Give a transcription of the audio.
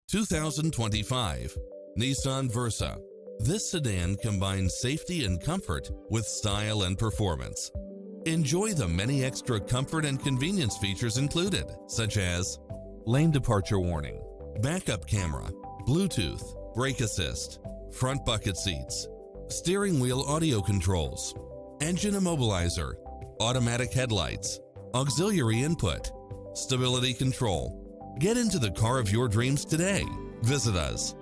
2025 Nissan Versa. This sedan combines safety and comfort with style and performance. Enjoy the many extra comfort and convenience features included, such as lane departure warning, backup camera, Bluetooth, brake assist, front bucket seats, steering wheel audio controls, engine immobilizer, automatic headlights, auxiliary input, stability control. Get into the car of your dreams today. Visit us.